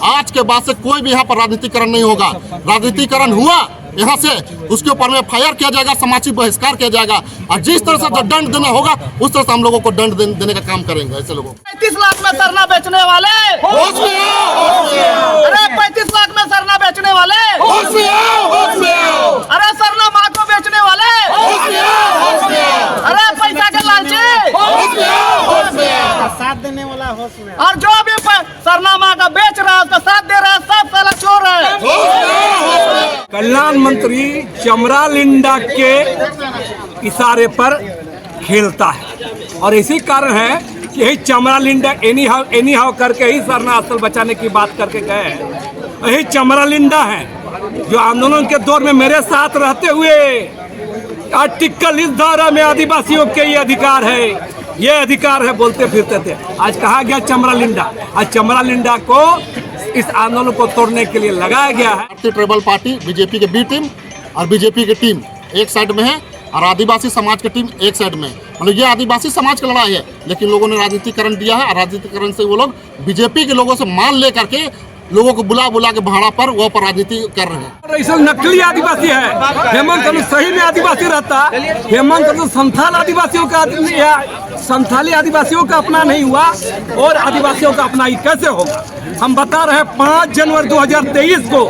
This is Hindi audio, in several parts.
आज के बाद से कोई भी यहाँ पर राजनीतिकरण नहीं होगा। राजनीतिकरण हुआ यहाँ से उसके ऊपर में FIR किया जाएगा, सामाजिक बहिष्कार किया जाएगा और जिस तरह से जो दंड देना होगा उस तरह से हम लोगों को दंड देने का काम करेंगे। ऐसे लोगों 35 लाख में सरना बेचने वाले, अरे 35 लाख में सरना बेचने वाले, अरे सरना माँ को बेचने वाले, अरे पैसा के लालची, साथ देने वाला होश में, और जो भी सरना माँ का बेच रहा है उसका साथ दे रहा है सब साला चोर है। कल्याण मंत्री चमरा लिंडा के इशारे पर खेलता है और इसी कारण है कि यही चमरा लिंडा एनी हाउ करके ही सरना स्थल बचाने की बात करके गए हैं। यही चमरा लिंडा है जो आंदोलन के दौर में मेरे साथ रहते हुए आर्टिकल इस धारा में आदिवासियों के ये अधिकार है बोलते फिरते थे। आज कहा गया चमरा लिंडा, आज चमरा लिंडा को इस आंदोलन को तोड़ने के लिए लगाया गया है। भारतीय ट्राइबल पार्टी बीजेपी के बी टीम और बीजेपी की टीम एक साइड में है और आदिवासी समाज की टीम एक साइड में है। मतलब ये आदिवासी समाज की लड़ाई है, लेकिन लोगों ने राजनीतिकरण दिया है और राजनीतिकरण से वो लोग बीजेपी के लोगों से मान ले करके लोगों को बुला के भाड़ा पर वो पर राजनीति कर रहे हैं। ऐसा नकली आदिवासी है। हेमंत करनो सही में आदिवासी रहता, हेमंत करनो संथाल आदिवासियों का संथाली आदिवासियों का अपना नहीं हुआ और आदिवासियों का अपना ही कैसे होगा। हम बता रहे हैं 5 जनवरी 2023 को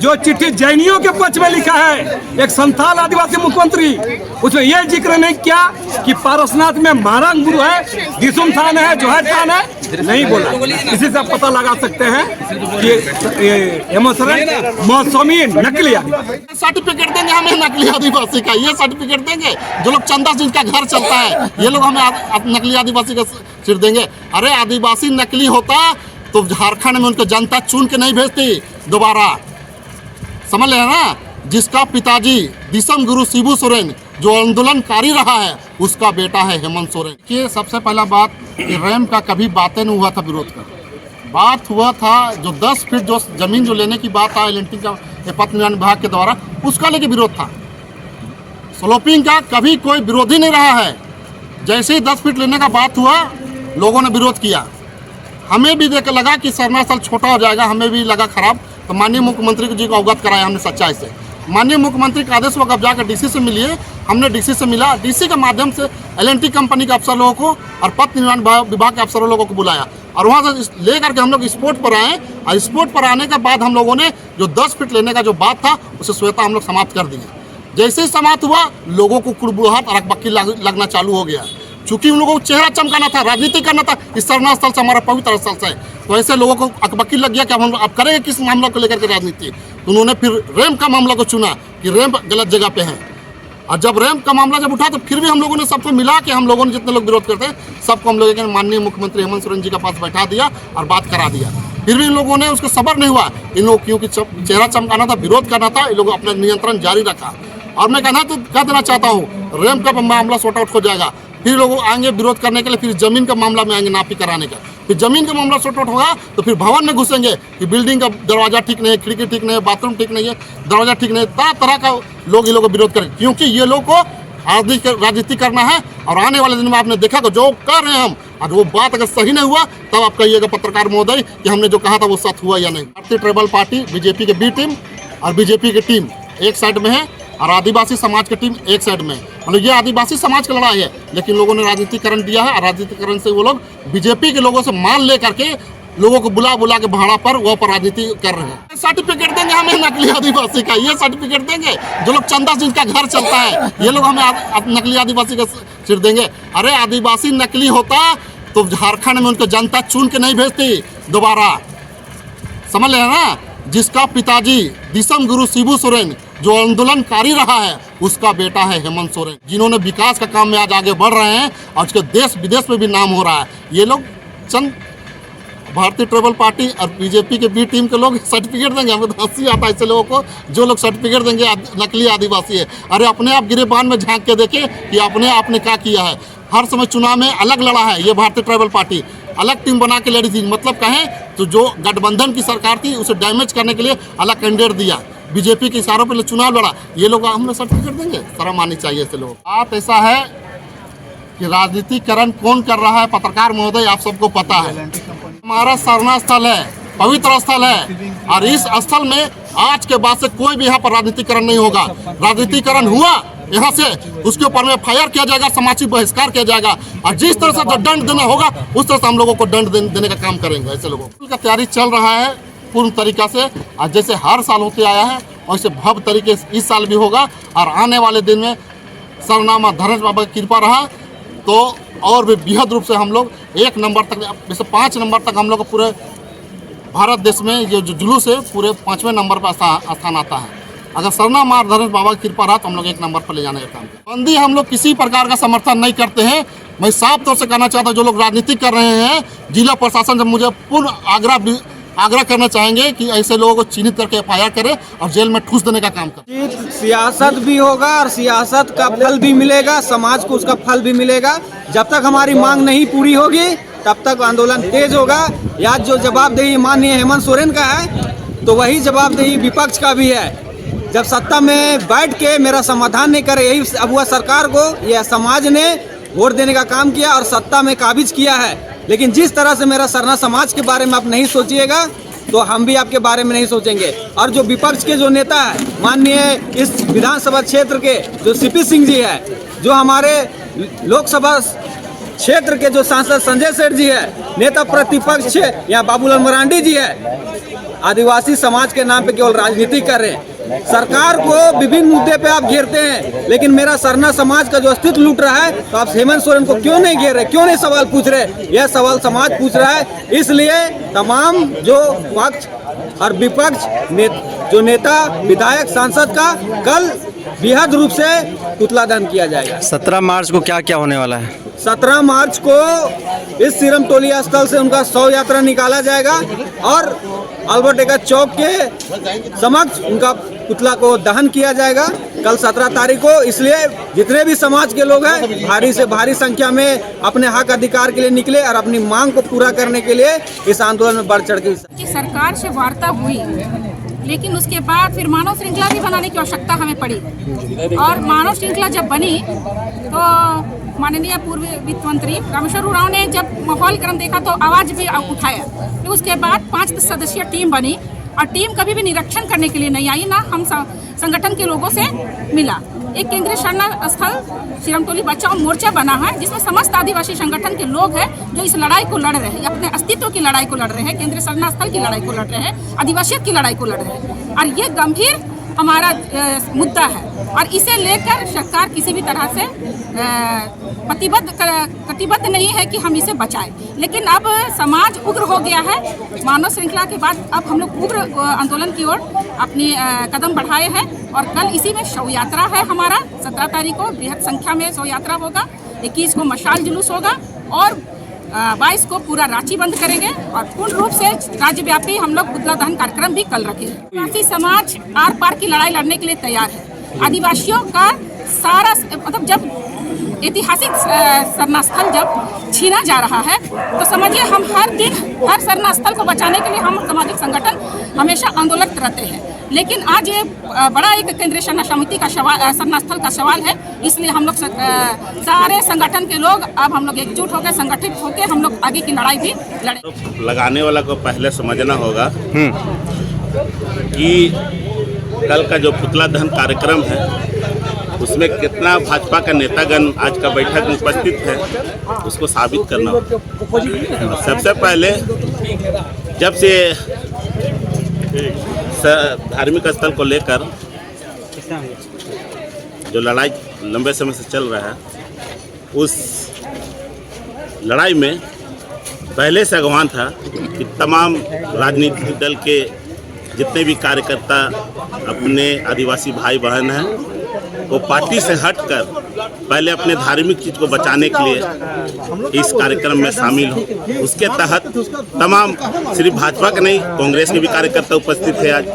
जो चिट्ठी जैनियों के पक्ष में लिखा है एक संथाल आदिवासी मुख्यमंत्री, उसमें यह जिक्र नहीं किया कि पारसनाथ में महाराज गुरु है, दिसुम थान है, जोहर थान है, नहीं बोला। इसी से पता लगा सकते हैं कि हेमंत सोरेन मौसमी नकली आदिवासी। सर्टिफिकेट देंगे हमें नकली आदिवासी का, ये सर्टिफिकेट देंगे। जो लोग चंदा जिनका घर चलता है ये लोग हमें नकली आदिवासी का सिर देंगे। अरे आदिवासी नकली होता तो झारखंड में उनको जनता चुन के नहीं भेजती दोबारा, समझ ले ना। जिसका पिताजी दिसम गुरु शिबू सोरेन जो आंदोलनकारी रहा है उसका बेटा है हेमंत सोरेन। कि सबसे पहला बात कि रैम का कभी बातें नहीं हुआ था विरोध का, बात हुआ था जो 10 फीट जो जमीन जो लेने की बात था एल&टी का पथ निर्माण विभाग के द्वारा, उसका लेके विरोध था। स्लोपिंग का कभी कोई विरोधी नहीं रहा है। जैसे ही 10 फीट लेने का बात हुआ लोगों ने विरोध किया। हमें भी देख लगा कि सरना स्थल छोटा हो जाएगा, हमें भी लगा खराब, तो माननीय मुख्यमंत्री जी को अवगत कराया हमने सच्चाई से। माननीय मुख्यमंत्री का आदेश वक्त जाकर डीसी से मिलिए, हमने डीसी से मिला, डीसी के माध्यम से एल&टी कंपनी के अफसर लोगों को और पथ निर्माण विभाग के अफसर लोगों को बुलाया और वहाँ से लेकर के हम लोग स्पोर्ट पर आए और स्पोर्ट पर आने के बाद हम लोगों ने जो 10 फीट लेने का जो बात था उसे स्वतः हम लोग समाप्त कर दिए। जैसे ही समाप्त हुआ लोगों को कुड़बुड़ाहट और अकबक्की लगना चालू हो गया, चूंकि उन लोगों को चेहरा चमकाना था, राजनीति करना था इस सरना स्थल से, हमारा पवित्र स्थल से। तो ऐसे लोगों को अकबक्की लग गया कि अब करेंगे किस मामला को लेकर के राजनीति। तो उन्होंने फिर रैम का मामला को चुना कि रैम गलत जगह पे है। और जब रैम का मामला जब उठा तो फिर भी हम लोगों ने सबको मिला के हम लोगों ने जितने लोग विरोध करते हैं सबको हम लोगों ने माननीय मुख्यमंत्री हेमंत सोरेन जी के पास बैठा दिया और बात करा दिया। फिर भी इन लोगों ने उसको सब्र नहीं हुआ, इन लोग क्योंकि चेहरा चमकाना था, विरोध करना था, इन लोगों अपना नियंत्रण जारी रखा। और मैं कह देना चाहता हूँ रैम का मामला सॉर्ट आउट हो जाएगा, फिर लोग आएंगे विरोध करने के लिए, फिर जमीन का मामला में आएंगे नापी कराने का, फिर जमीन का मामला सॉर्ट आउट होगा तो फिर भवन में घुसेंगे कि बिल्डिंग का दरवाजा ठीक नहीं है, खिड़की ठीक नहीं है, बाथरूम ठीक नहीं है, दरवाजा ठीक नहीं है, तरह तरह का लोग ये लोग विरोध करेंगे क्योंकि ये लोग को राजनीति करना है। और आने वाले दिन में आपने देखा कि जो कर रहे हैं हम, और वो बात अगर सही नहीं हुआ तब आप कहिएगा पत्रकार महोदय कि हमने जो कहा था वो सच हुआ या नहीं। भारतीय ट्राइबल पार्टी बीजेपी के बी टीम और बीजेपी की टीम एक साइड में है और आदिवासी समाज की टीम एक साइड में। मतलब ये आदिवासी समाज की लड़ाई है, लेकिन लोगों ने राजनीतिकरण दिया है और राजनीतिकरण से वो लोग बीजेपी के लोगों से मान ले करके लोगों को बुला के भाड़ा पर वो पर राजनीति कर रहे हैं। सर्टिफिकेट देंगे हमें नकली आदिवासी का, ये सर्टिफिकेट देंगे। जो लोग चंदा जिनका घर चलता है ये लोग हमें नकली आदिवासी का सिर देंगे। अरे आदिवासी नकली होता तो झारखंड में उनको जनता चुन के नहीं भेजती दोबारा, समझ ले ना। जिसका पिताजी दिसम गुरु शिबू सोरेन जो आंदोलनकारी रहा है उसका बेटा है हेमंत सोरेन, जिन्होंने विकास का काम में आज आगे बढ़ रहे हैं और उसके देश विदेश में भी नाम हो रहा है। ये लोग चंद भारतीय ट्राइबल पार्टी और बीजेपी के बी टीम के लोग सर्टिफिकेट देंगे। हमें तो हंसी आता है ऐसे लोगों को जो लोग सर्टिफिकेट देंगे नकली आदिवासी है। अरे अपने आप गिरेबान में झांक के देखे कि अपने आपने क्या किया है। हर समय चुनाव में अलग लड़ा है ये भारतीय ट्राइबल पार्टी, अलग टीम बना के लड़ी थी। मतलब कहें तो जो गठबंधन की सरकार थी उसे डैमेज करने के लिए अलग कैंडिडेट दिया, बीजेपी के इशारों पर चुनाव लड़ा। ये लोग हमें सर्टिफिकेट देंगे, शर्म आनी चाहिए ऐसे लोग। बात ऐसा है कि राजनीतिकरण कौन कर रहा है, पत्रकार महोदय आप सबको पता है। हमारा सरना स्थल है, पवित्र स्थल है और इस स्थल में आज के बाद से कोई भी यहाँ पर राजनीतिकरण नहीं होगा। राजनीतिकरण हुआ यहाँ से उसके ऊपर में FIR किया जाएगा, सामाजिक बहिष्कार किया जाएगा और जिस तरह से जो दंड देना होगा उस तरह से हम लोगों को दंड देने का काम करेंगे। ऐसे लोगों का तैयारी चल रहा है पूर्ण तरीका से और जैसे हर साल होते आया है वैसे भव्य तरीके से इस साल भी होगा और आने वाले दिन में सरनामा धनेश बाबा की कृपा रहा तो और भी बृहद रूप से हम लोग 1 नंबर तक, जैसे 5 नंबर तक हम लोग पूरे भारत देश में ये जो जुलूस है पूरे 5वें नंबर पर स्थान आता है। अगर सरनामा धनेश बाबा की कृपा रहा तो हम लोग 1 नंबर पर ले जाने का काम करें। बंदी हम लोग किसी प्रकार का समर्थन नहीं करते हैं। मैं साफ तौर से कहना चाहता हूँ जो लोग राजनीति कर रहे हैं, जिला प्रशासन से मुझे पूर्ण आग्रह करना चाहेंगे कि ऐसे लोगों को चिन्हित करके FIR करे और जेल में ठूस देने का काम करे। सियासत भी होगा और सियासत का फल भी मिलेगा, समाज को उसका फल भी मिलेगा। जब तक हमारी मांग नहीं पूरी होगी तब तक आंदोलन तेज होगा। या जो जवाबदेही माननीय हेमंत सोरेन का है तो वही जवाबदेही विपक्ष का भी है। जब सत्ता में बैठ के मेरा समाधान नहीं करे, यही अब हुआ सरकार को यह समाज ने वोट देने का काम किया और सत्ता में काबिज किया है। लेकिन जिस तरह से मेरा सरना समाज के बारे में आप नहीं सोचिएगा तो हम भी आपके बारे में नहीं सोचेंगे। और जो विपक्ष के जो नेता है माननीय इस विधानसभा क्षेत्र के जो CP सिंह जी है, जो हमारे लोकसभा क्षेत्र के जो सांसद संजय सेठ जी है, नेता प्रतिपक्ष यहाँ बाबूलाल मरांडी जी है, आदिवासी समाज के नाम पे केवल राजनीति कर रहे हैं। सरकार को विभिन्न मुद्दे पे आप घेरते हैं लेकिन मेरा सरना समाज का जो अस्तित्व लूट रहा है तो आप हेमंत सोरेन को क्यों नहीं घेर रहे, क्यों नहीं सवाल पूछ रहे? यह सवाल समाज पूछ रहा है। इसलिए तमाम जो पक्ष और विपक्ष जो नेता विधायक सांसद का कल बृहद रूप से पुतला दहन किया जाएगा। 17 मार्च को क्या क्या होने वाला है? 17 मार्च को इस सिरम टोलिया स्थल से उनका 100 यात्रा निकाला जाएगा और अल्बर्ट एक्का चौक के समक्ष उनका पुतला को दहन किया जाएगा कल 17 तारीख को। इसलिए जितने भी समाज के लोग हैं भारी से भारी संख्या में अपने हक अधिकार के लिए निकले और अपनी मांग को पूरा करने के लिए इस आंदोलन में बढ़ चढ़ के सरकार से वार्ता हुई लेकिन उसके बाद फिर मानव श्रृंखला भी बनाने की आवश्यकता हमें पड़ी और मानव श्रृंखला जब बनी तो माननीय पूर्व वित्त मंत्री रामेश्वर उरांव ने जब माहौल गर्म देखा तो आवाज भी उठाया। तो उसके बाद 5 सदस्यीय टीम बनी और टीम कभी भी निरीक्षण करने के लिए नहीं आई, ना हम संगठन के लोगों से मिला। एक केंद्रीय शरण स्थल सिरमटोली बचाओ मोर्चा बना है जिसमें समस्त आदिवासी संगठन के लोग हैं जो इस लड़ाई को लड़ रहे हैं, अपने अस्तित्व की लड़ाई को लड़ रहे हैं, केंद्रीय शरण स्थल की लड़ाई को लड़ रहे हैं, आदिवासियत की लड़ाई को लड़ रहे हैं। और ये गंभीर हमारा मुद्दा है और इसे लेकर सरकार किसी भी तरह से कटिबद्ध नहीं है कि हम इसे बचाएं। लेकिन अब समाज उग्र हो गया है। मानव श्रृंखला के बाद अब हम लोग उग्र आंदोलन की ओर अपनी कदम बढ़ाए हैं और कल इसी में शव यात्रा है हमारा। 17 तारीख को बृहद संख्या में शव यात्रा होगा, 21 को मशाल जुलूस होगा और 22 को पूरा रांची बंद करेंगे और पूर्ण रूप से राज्यव्यापी हम लोग पुतला दहन कार्यक्रम भी कल रखेंगे। आदिवासी समाज आर पार की लड़ाई लड़ने के लिए तैयार है। आदिवासियों का सारा मतलब जब ऐतिहासिक सरना स्थल जब छीना जा रहा है तो समझिए हम हर दिन हर सरना स्थल को बचाने के लिए हम सामाजिक संगठन हमेशा आंदोलन रहते हैं। लेकिन आज ये बड़ा एक केंद्रीय सरना समिति का सरना स्थल का सवाल है, इसलिए हम लोग सारे संगठन के लोग अब हम लोग एकजुट होकर संगठित होकर हम लोग आगे की लड़ाई भी लड़े। लगाने वाला को पहले समझना होगा कि कल का जो पुतला दहन कार्यक्रम है उसमें कितना भाजपा का नेतागण आज का बैठक में उपस्थित है उसको साबित करना होगा। सबसे पहले जब से धार्मिक स्थल को लेकर जो लड़ाई लंबे समय से चल रहा है उस लड़ाई में पहले से आह्वान था कि तमाम राजनीतिक दल के जितने भी कार्यकर्ता अपने आदिवासी भाई बहन हैं वो पार्टी से हटकर पहले अपने धार्मिक चीज़ को बचाने के लिए इस कार्यक्रम में शामिल हो। उसके तहत तमाम सिर्फ भाजपा के नहीं कांग्रेस के भी कार्यकर्ता उपस्थित है। आज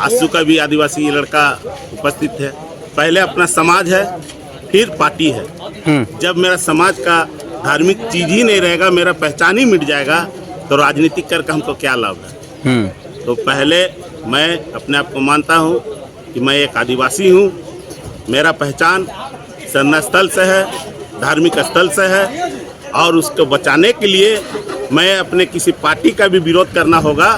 आसू का भी आदिवासी लड़का उपस्थित है। पहले अपना समाज है फिर पार्टी है। जब मेरा समाज का धार्मिक चीज़ ही नहीं रहेगा, मेरा पहचान ही मिट जाएगा तो राजनीति करके हमको क्या लाभ है। तो पहले मैं अपने आप को मानता हूँ कि मैं एक आदिवासी हूँ। मेरा पहचान सरना स्थल से है, धार्मिक स्थल से है और उसको बचाने के लिए मैं अपने किसी पार्टी का भी विरोध करना होगा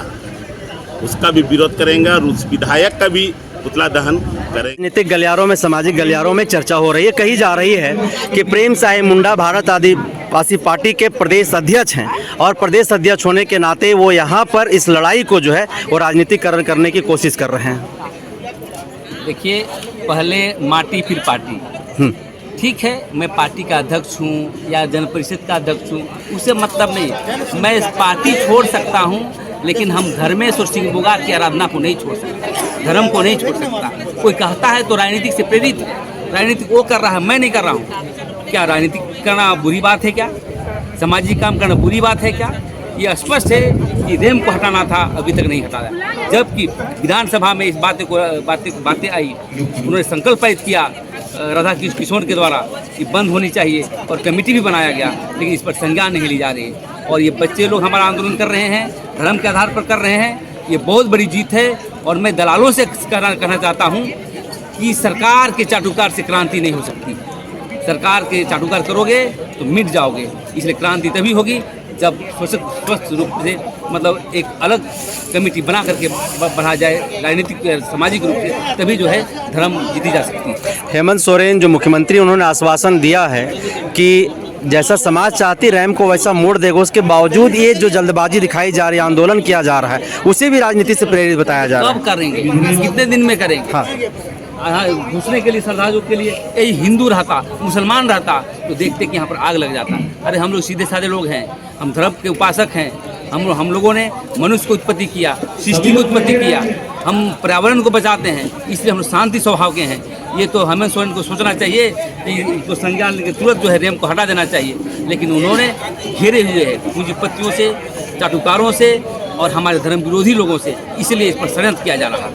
उसका भी विरोध करेंगे और उस विधायक का भी पुतला दहन करेंगे। राजनीतिक गलियारों में, सामाजिक गलियारों में चर्चा हो रही है, कही जा रही है कि प्रेम साहिब मुंडा भारत आदिवासी पार्टी के प्रदेश अध्यक्ष हैं और प्रदेश अध्यक्ष होने के नाते वो यहाँ पर इस लड़ाई को जो है वो राजनीतिकरण करने की कोशिश कर रहे हैं। देखिए, पहले माटी फिर पार्टी। ठीक है, मैं पार्टी का अध्यक्ष हूँ या जन परिषद का अध्यक्ष हूँ, उससे मतलब नहीं। मैं इस पार्टी छोड़ सकता हूँ, लेकिन हम धर्मेश और सिंह बोगाट की आराधना को नहीं छोड़ सकते, धर्म को नहीं छोड़ सकता। कोई कहता है तो राजनीतिक से प्रेरित, राजनीतिक वो कर रहा है, मैं नहीं कर रहा हूँ। क्या राजनीतिक करना बुरी बात है? क्या सामाजिक काम करना बुरी बात है? क्या ये स्पष्ट है कि रेम को हटाना था, अभी तक नहीं हटाया। जबकि विधानसभा में इस बातें आई, उन्होंने संकल्प किया राधा कृष्ण किशोर के द्वारा कि बंद होनी चाहिए और कमेटी भी बनाया गया, लेकिन इस पर संज्ञान नहीं ली जा रही। और ये बच्चे लोग हमारा आंदोलन कर रहे हैं, धर्म के आधार पर कर रहे हैं, ये बहुत बड़ी जीत है। और मैं दलालों से कहना चाहता हूँ कि सरकार के चाटुकार से क्रांति नहीं हो सकती। सरकार के चाटुकार करोगे तो मिट जाओगे। इसलिए क्रांति तभी होगी जब स्वस्थ रूप से, मतलब एक अलग कमेटी बना करके बढ़ा जाए राजनीतिक सामाजिक रूप से, तभी जो है धर्म जीती जा सकती है। हेमंत सोरेन जो मुख्यमंत्री, उन्होंने आश्वासन दिया है कि जैसा समाज चाहती रैम को वैसा मोड़ देगा। उसके बावजूद ये जो जल्दबाजी दिखाई जा रही है, आंदोलन किया जा रहा है, उसे भी राजनीति से प्रेरित बताया जा रहा है। कब करेंगे? कितने दिन में करेंगे? हाँ, घुसने के लिए श्रद्धालुओं के लिए यही हिंदू रहता, मुसलमान रहता तो देखते कि यहाँ पर आग लग जाता। अरे हम लोग सीधे साधे लोग हैं, हम धर्म के उपासक हैं। हम लोगों ने मनुष्य को उत्पत्ति किया, सृष्टि को उत्पत्ति किया, हम पर्यावरण को बचाते हैं, इसलिए हम लोग शांति स्वभाव के हैं। ये तो हेमंत सोरेन को सोचना चाहिए कि इसको संज्ञान लेकर तुरंत जो है रेम को हटा देना चाहिए। लेकिन उन्होंने घेरे हुए हैं पूंजीपतियों से, चाटुकारों से और हमारे धर्म विरोधी लोगों से, इसलिए इस पर षड्यंत्र किया जा रहा है।